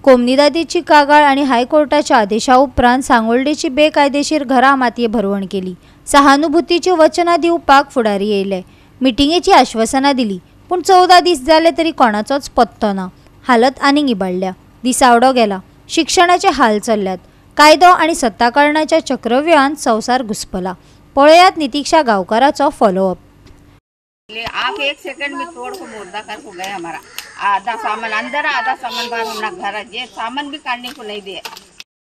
कोमनीदादीची कागाळ आणि हायकोर्टाच्या आदेशा उपरांत सांगोळडेची बेकायदेशीर घरा मातये भरवण केली। सहानुभूतीची वचना दिवपाक फुडारी येयले। मिटिंगेची आश्वासना दिली, पण 14 दीस जाले तरी कोणाचोच पत्तो ना। हालत आनीक इबाडल्या, दिसावडो गेला, शिक्षणाचे हाल चल्ल्यात, कायदो आणि सत्ताकरणाच्या चक्रव्यूहांत संवसार घुस्पला। पळयात नितीक्षा गांवकाराचो फॉलोअप। आप एक सेकंड में तोड़ को मुर्दा कर को गए हमारा आधा सामान अंदर आधा सामान बाहर होना घर जे सामान भी काढणे को नहीं दे।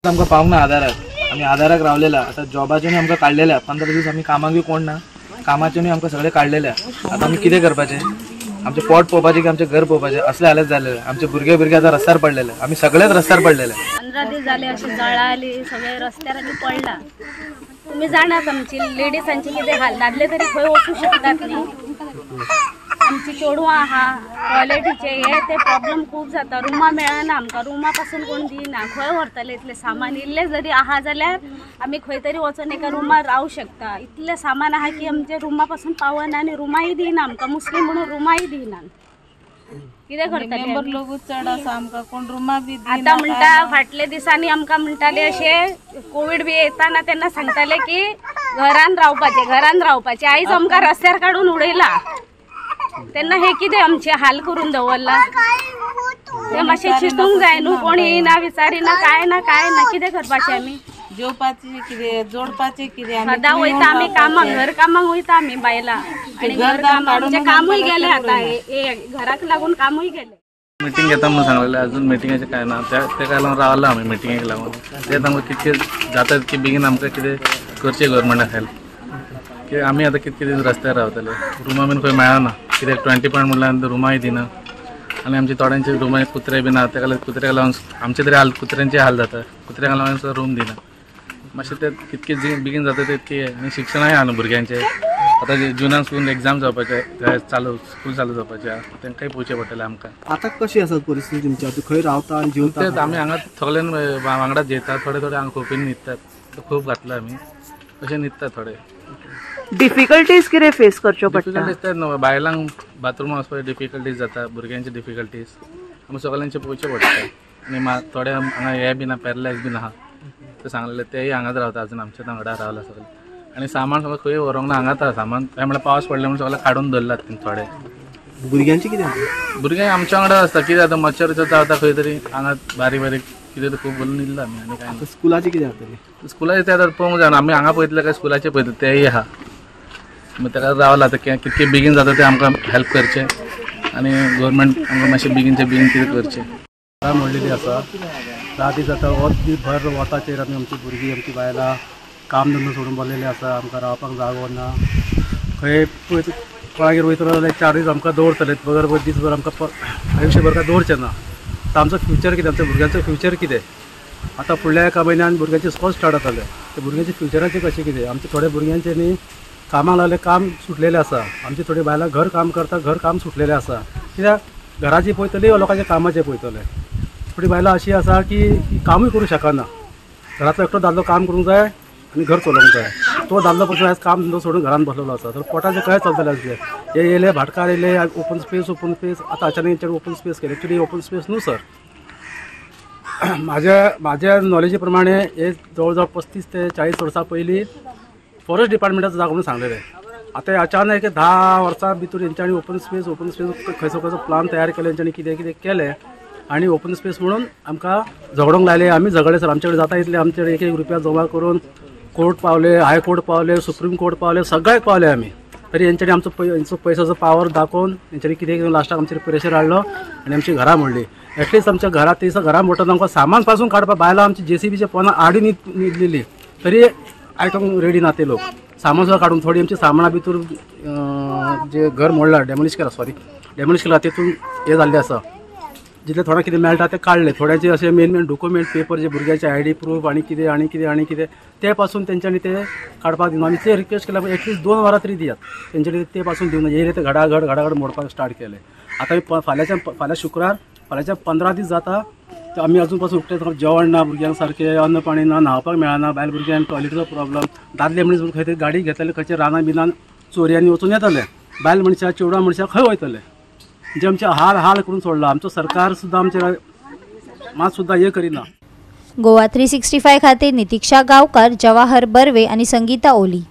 आमका पावना आधाराक आम्ही आधाराक रावलेला। आता जॉबाचे आमका काढलेल्या 15 दिवस आम्ही कामाक बी कोण ना, कामाचे आमका सगळे काढलेल्या। आता आम्ही कितें करपाचे? आमचे पोट पोवपाचे की आमचे घर पोवपाचे असले हालत झालेले। आमचे भुरगे आता रस्त्यार पडलेले, आम्ही सगळेच रस्त्यार पडलेले। 15 दिवस झाले असे जळाले सगळे रस्त्यार आम्ही पडला। तुम्ही जाणात आमची लेडीजांची किती हाल नादले तरी खंय वचू शकतात न्ही। आमची चेडवां आहा टॉयलेटीचे हे ते प्रॉब्लेम खूप जाता। रुमा मेळना आमकां, रुमा पासून कोण दिना, खंय व्हरतले इतले सामान? इल्ले जरी आहा जाल्यार आमी खंय तरी वचून एका रुमार रावू शकता। इतले सामान आहा की आमचे रुमा पासून पावना आनी रुमाय दिना आमकां, मुस्लिम म्हणून रुमाय दिना। कितें करतले? मेंबर लोक चड आसा, आमकां कोण रुमा बी दिना। आता म्हणटा फाटले दिसांनी आमकां म्हणटाले अशे कोविड बी येताना तेन्ना सांगताले की घरान रावपाचे। आयज आमकां रस्त्यार काडून उडयला। तेन्ना हे कितें आमचे हाल करून दवरला? ते मातशें चिंतूंक जाय न्हू। कोण येयना विचारिना, काय ना कितें करपाचें आमी? जेवपाचे कितें, जोडपाचे कितें? सदां वयता आमी कामाक, घर कामाक वयता आमी बायलां, आनी घर कामाचे कामूय गेले। आता हे घराक लागून कामूय गेले। मीटिंग घेता म्हणून सांगलेले, अजून मिटिंगाचे काय ना। ते काय लागून रावला आम्ही मिटिंगेक लागून। तेच आमकां कितके जाता तितके बेगीन आमकां कितें करचें गव्हर्मेंटाक हेल्प, की आमी आतां कितके दीस रस्त्यार रावतले। रुमा बीन खंय मेळना, कित्याक 20 पॉयंट म्हणल्यार रुमाय दिना। आनी आमचे थोड्यांचे रुमा कुत्रे बीन आहा, ताका कुत्र्याक लागून आमचे तरी हाल, कुत्र्यांचे हाल जाता। कुत्र्याक लागून रूम दिना। मातशें ते कितके बेगीन जाता तितके। आनी शिक्षणय आहा न्हू भुरग्यांचे। आता जुनान स्कूल एग्जाम जावपाचे स्कूल चालू जावपाचे, तांकांय पोवचें पडटलें आमकां। आता कशी आसा परिस्थिती तुमची? आता खंय रावता आनी जेवता? तेच आमी हांगा सगळ्यान वांगडाच जेतात, थोडे हांगा खोपीन न्हिदतात। खूब घातला आमी, अशें न्हिदतात थोडे। डिफिकल्टीज कितें फेस करच्यो पडटा? तेच न्हू, बायलांक बाथरूम वचपाक डिफिकल्टीज जाता, भुरग्यांचे डिफिकल्टीज आमी सगळ्यांचे पळोवचें पडटा। आनी थोडे हांगा हे बीन पॅरलायज बीन आहा, ते सांगलेले तेय हांगाच रावता, अजून आमच्या वांगडा रावला सगळे। आनी सामान सगळें खंय व्हरोंक ना, हांगाच आहा सामान। काय म्हणल्यार पावस पडले म्हणून सगळें काडून दवरलात थोडे। भुरग्यांची कितें? भुरगे आमच्या वांगडा आसता, कितें जाता मच्छर चावता खंय तरी हांगा बारीक कितें खूब बोलून दिल्लो आमी। आनी काय स्कुलाची कितें जातली? स्कुलाचे ते आतां पळोवंक जायना। आमी हांगा पळयतले काय स्कुलाचे पळयतले, तेय आहा। मागीर ताका रावला कितके बेगीन जाता ते आमकां हेल्प करचें, आनी गव्हर्मेंट आमकां मातशें बेगीन कितें करचें। घरा मोडलेली आसा, 10 दीस जाता भर वताचेर आमी आमची भुरगीं आमची बायलां काम धंदो सोडून बसलेली आसा। आमकां रावपाक जागो ना। खंय कोणागेर वयतलो जाल्यार 4 दीस आमकां दवरतले, बरोबर दीसभर आमकां आयुश्यभर काय दवरचें ना। आतां आमचो फ्युचर कितें? आमच्या भुरग्यांचो फ्युचर कितें? आतां फुडल्या एका म्हयन्यान भुरग्यांचे स्कूल स्टार्ट जातले, ते भुरग्यांचे फ्युचराचें कशें कितें? आमचे थोड्या भुरग्यांचे न्ही कामाक लागले, काम सुटलेले आसा। आमची थोडी बायलां घर काम करता, घर काम सुटलेले आसा। कित्याक घराची पळयतली वा लोकांच्या कामाचे पळयतले? थोडी बायलां अशी आसा की कामूय करूं शकना। घरांतलो एकटो दादलो काम करूंक जाय आनी घर चलोवंक जाय। तो दादलो पसून आयज काम धंदो सोडून घरान बसलेलो आसा, तर पोटाचें काय चलतलें आसलें? हे येयले भाटकार येयले, ओपन स्पेस आतां अचानक हेंच्यांनी ओपन स्पेस केले। एक्चुली ओपन स्पेस न्हू सर। म्हाज्या नॉलेजी प्रमाणे हे जवळ 35 ते 40 वर्सां पयलीं फॉरेस्ट डिपार्टमेंटाचो जागो म्हणून सांगलेले। आता अचानक 10 वर्सां भितर हेंच्यांनी ओपन स्पेस खंयचो प्लान तयार केले, हेंच्यांनी कितें केलें आनी ओपन स्पेस म्हणून आमकां झगडोंक लायले। आमी झगडले सर, आमचे कडेन जाता इतले आमचे 1-1 रुपया जमा करून कोर्ट पावले, हायकोर्ट पावले, सुप्रीम कोर्ट पावले, सगळ्याक पावले आमी। तरी हेंच्यांनी आमचो पयसाचो पावर दाखोवन हेंच्यांनी कितें लास्टाक आमचेर प्रेशर हाडलो आनी आमची घरां मोडली। एटलिस्ट आमच्या घरात ते घरां मोडटा आमकां सामान पासून काडपाक बायलां आमची JCBचे पोनां आडी न्हिदलेली, तरी आयकूंक रेडी ना ते लोक। सामान सुद्दां काडून थोडी आमची सामाना भितर जे घर मोडला, डेमोलिश केला, तेतून हे जाल्लें आसा। जितले थोडे कितें मेळटा ते काडले, थोड्यांचे असे मेन डॉक्युमेंट पेपर जे भुरग्याचे ID प्रूफ आनी कितें ते पासून तेंच्यांनी ते काडपाक दिना। आमी ते रिक्वेस्ट केल्या एटलिस्ट 2 वरां तरी दियात, तेंच्यांनी ते पासून दिवना। येयले ते घडाघड मोडपाक स्टार्ट केले। आता फाल्यां शुक्रार, फाल्यांच्या 15 दीस जाता आमी अजून पासून उठले, जेवण ना भुरग्यांक सारकें, अन्न पाणी ना, न्हावपाक मेळना, बायल भुरग्यांक टॉयलेटीचो प्रॉब्लेम। दादले मनीस खंय तरी गाडी घेतले, खंयच्या रानां बिनान चोरयांनी वचून येतले, बायल मनशां चेडवां मनशां खंय वयतले? जे आमचे हाल करून सोडला। आमचो सरकार सुद्दां आमचे मात सुद्दां हे करिना. गोवा 365 खातीर नितीक्षा गांवकार, जवाहर बर्वे आनी संगीता ओली.